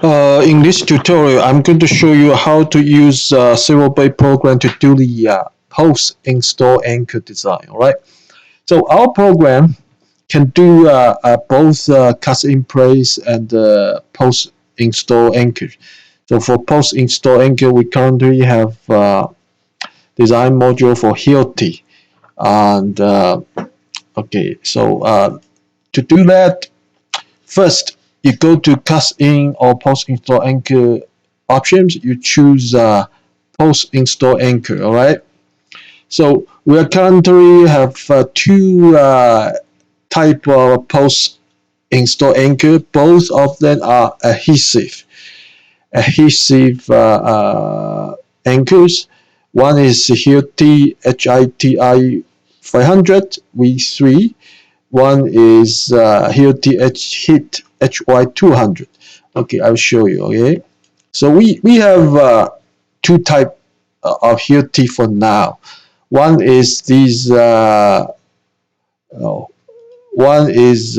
In this tutorial, I'm going to show you how to use CivilBay program to do the post-install anchor design. All right. So our program can do both cast in place and post-install anchor. So for post-install anchor, we currently have design module for HILTI. And okay, so to do that, first, you go to cast-in or post-install anchor options. You choose post-install anchor. All right. So we are currently have two type of post-install anchor. Both of them are adhesive anchors. One is HITI 500 V3. One is HILTI HIT HY 200. Okay, I'll show you. Okay, so we have two type of HILTI for now. One is these. Oh, one is these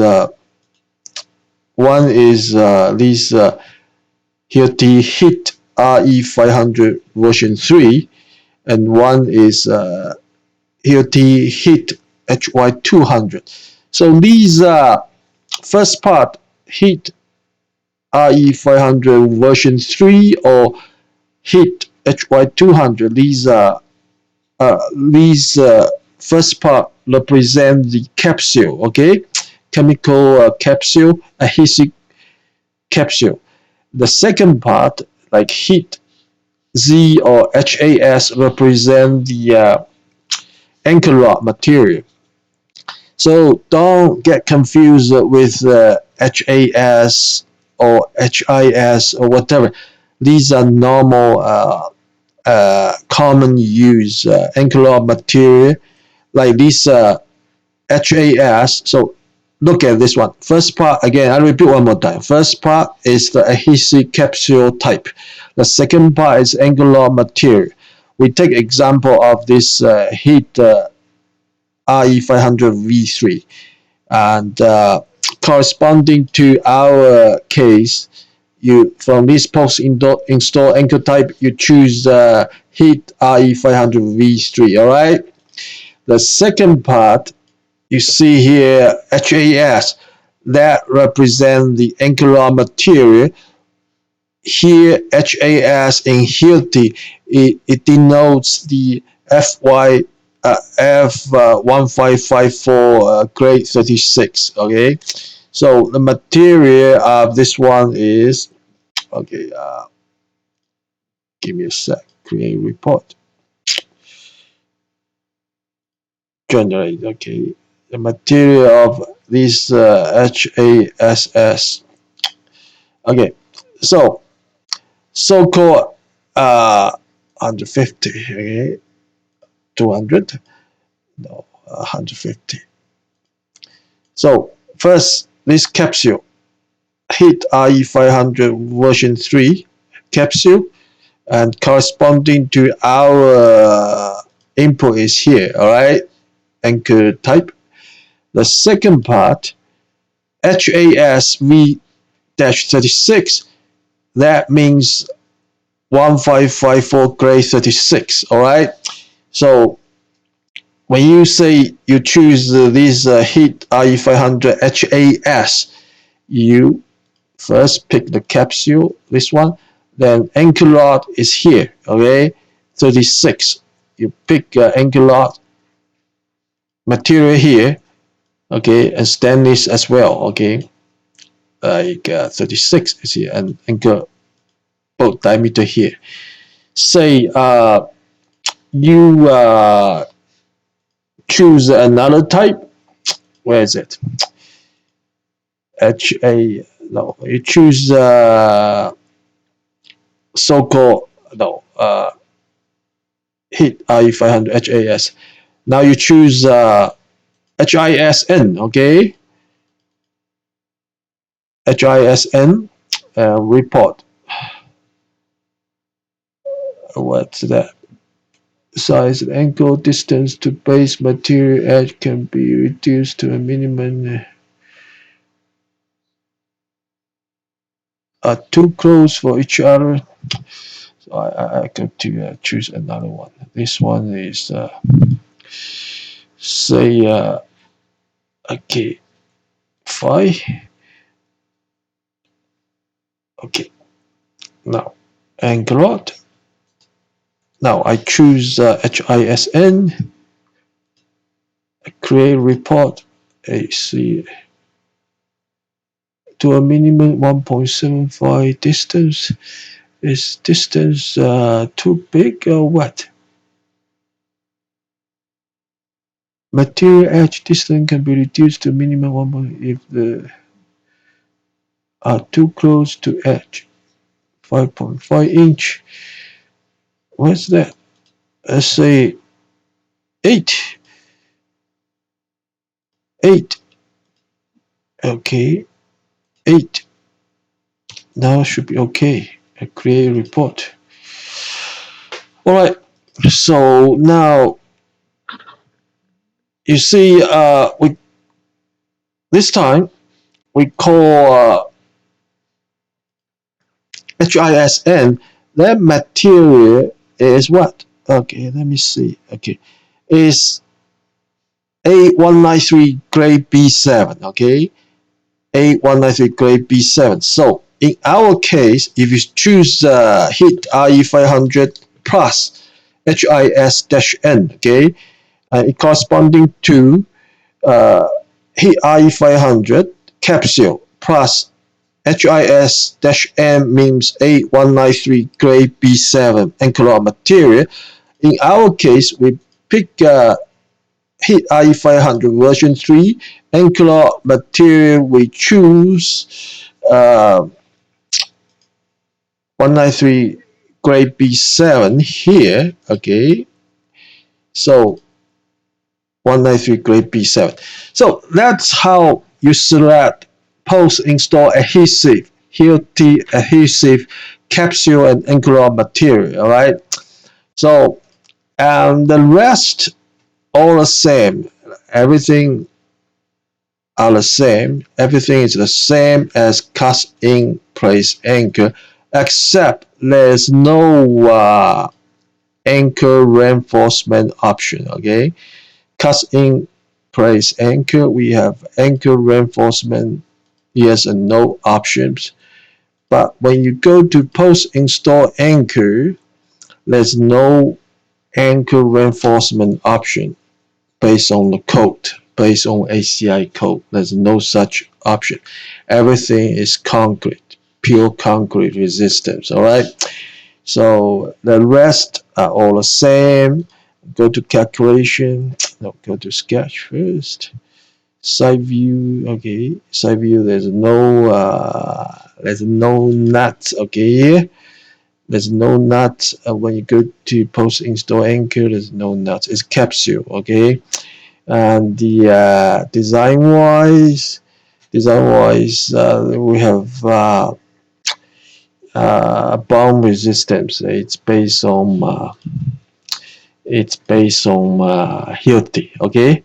HILTI HIT RE 500 version 3, and one is HILTI HIT HY 200. So these first part HIT RE 500 version 3 or HIT HY 200. These first part represent the capsule, okay, chemical capsule, adhesive capsule. The second part, like HIT Z or HAS, represent the anchor rod material. So don't get confused with HAS or HIS or whatever. These are normal, common use anchor rod material, like this HAS. So look at this one. First part, again, I repeat one more time. First part is the adhesive capsule type. The second part is anchor rod material. We take example of this HIT RE500 V3, and corresponding to our case, you from this post install anchor type, you choose HIT RE500 V3. All right. The second part you see here, HAS, that represent the anchor rod material. Here, HAS in HILTI, it denotes the FY F1554 grade 36. Okay, so the material of this one is, okay, give me a sec, create report, generate. Okay, the material of this HASS. Okay, so so-called 150. Okay, 200, no, 150. So first, this capsule, HIT RE500 version 3 capsule, and corresponding to our input is here. All right, anchor type. The second part, HAS V-36, that means 1554 grade 36. All right. So when you say you choose this HIT RE500 HAS, you first pick the capsule, this one, then anchor rod is here. Okay, 36. You pick anchor rod material here. Okay, and stainless as well. Okay, like 36 is here, and anchor bolt diameter here. Say you choose another type. Where is it? No, you choose so-called, no, HIT RE500 HAS. Now you choose HISN. Okay, HISN report. What's that? Size and angle distance to base material edge can be reduced to a minimum. are too close for each other. So I got to choose another one. This one is say okay 5. Okay, now Anchorage. Now I choose HISN. Create report. AC to a minimum 1.75 distance. Is distance too big or what? Material edge distance can be reduced to minimum 1 if the are too close to edge. 5.5 inch. What's that? Let's say 8. 8. Okay. 8. Now should be okay. I create a report. Alright. So now you see we this time we call HISN. That material is what? Okay, let me see. Okay. Is A193 grade B7. Okay. A193 grade B7. So in our case, if you choose HIT RE500 plus HIS-N, okay, it corresponding to HIT RE500 capsule plus HIS-M means A193 grade B7 Anchorage material. In our case, we pick HIT RE500 version 3 Anchorage material. We choose 193 grade B7 here. Okay, so 193 grade B7. So that's how you select post-install adhesive, HILTI adhesive capsule and Anchorage material. All right. So and the rest all the same. Everything are the same. Everything is the same as cast in place anchor, except there's no anchor reinforcement option. Okay, cast in place anchor, we have anchor reinforcement yes and no options. But when you go to post install anchor, there's no anchor reinforcement option based on the code, based on ACI code. There's no such option. Everything is concrete, pure concrete resistance. All right. So the rest are all the same. Go to calculation. No, go to sketch first. Side view. Okay, side view. There's no nuts. Okay, there's no nuts when you go to post install anchor. There's no nuts. It's capsule. Okay, and the design wise, we have bomb resistance. It's based on HILTI. Okay,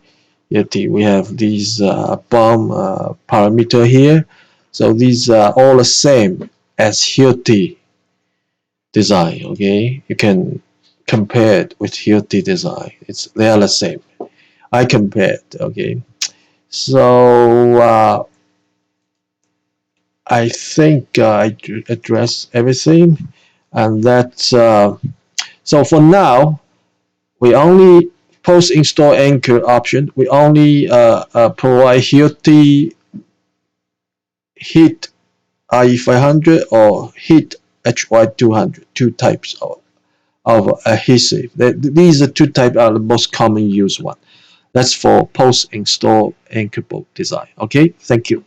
HILTI. We have these bomb parameter here. So these are all the same as HILTI design. Okay, you can compare it with HILTI design. They are the same. I compared. Okay, so I think I addressed everything, and that's so for now. We only post install anchor option. We only provide HIT IE500 or HIT HY200, two types of adhesive. These are two types are the most common used one. That's for post install anchor bolt design. Okay, thank you.